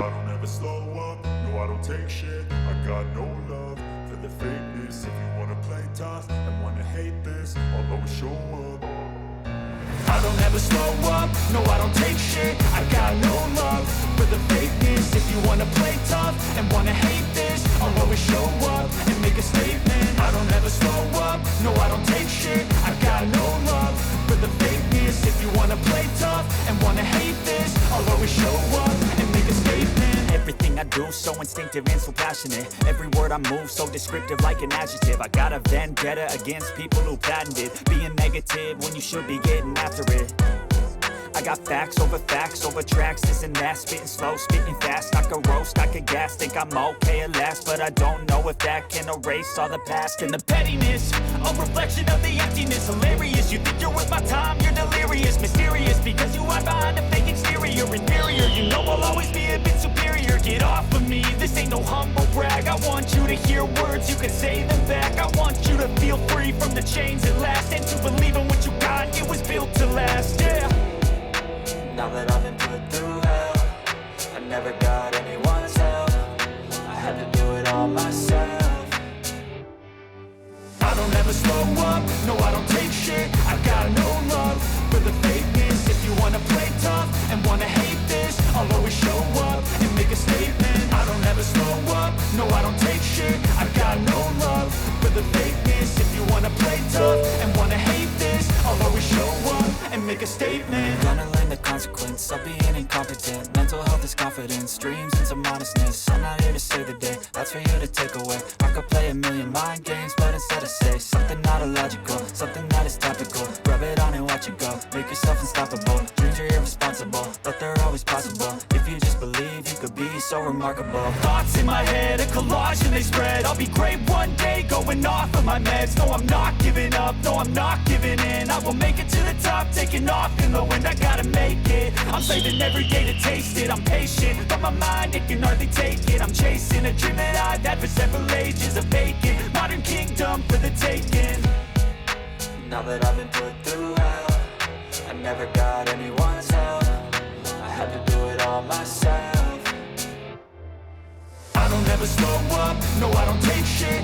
I don't ever slow up, no I don't take shit. I got no love for the fakeness. If you wanna play tough and wanna hate this, I'll always show up. I don't ever slow up, no I don't take shit. I got no love for the fakeness. If you wanna play tough and wanna hate this, I'll always show up and make a statement. I don't ever slow up, no I don't take shit. I got no love for the fakeness. If you wanna play tough and wanna hate this, I'll always show up and make a statement. Everything I do so instinctive and so passionate. Every word I move so descriptive like an adjective. I got a vendetta against people who patented being negative when you should be getting after it. I got facts over tracks, this and that. Spitting slow, spitting fast, I could roast, I could gas. Think I'm okay at last, but I don't know if that can erase all the past. And the pettiness, a reflection of the emptiness. Hilarious, you think you're worth my time, you're delirious. Mysterious, because you hide behind a fake exterior. Inferior, you know I'll always be a bit superior. Get off of me, this ain't no humble brag. I want you to hear words, you can say them back. I want you to feel free from the chains at last, and to believe in what you got, it was built to last, yeah. Now that I've been put through hell, I never got anyone's help. I had to do it all myself. I don't ever slow up, no I don't take shit. I got no love for the fakeness. If you wanna play tough and wanna hate this, I'll always show up and make a statement. I don't ever slow up, no I don't take shit. I got no love for the fakeness. If you wanna play tough and wanna hate this, I'll always show up and make a statement. Gonna learn the consequence of being incompetent. Mental health is confidence, dreams and some honestness. I'm not here to save the day, that's for you to take away. I could play a million mind games, but instead I say something not illogical, something that is topical. Rub it on and watch it go, make yourself unstoppable. Dreams are irresponsible, but they're always possible. If you just believe, you could be so remarkable. Thoughts in my head, a collage and they spread. I'll be great one day, going off of my meds. No, I'm not giving up, no, I'm not giving in. I will make it to the top, taking off in the wind. I gotta make it, I'm saving every day to taste it. I'm patient, but my mind, it can hardly take it. I'm chasing a dream that I've had for several ages. A vacant, modern kingdom for the taking. Now that I've been put through hell, I never got anyone's help. I had to do it all myself. I don't ever slow up, no I don't take shit.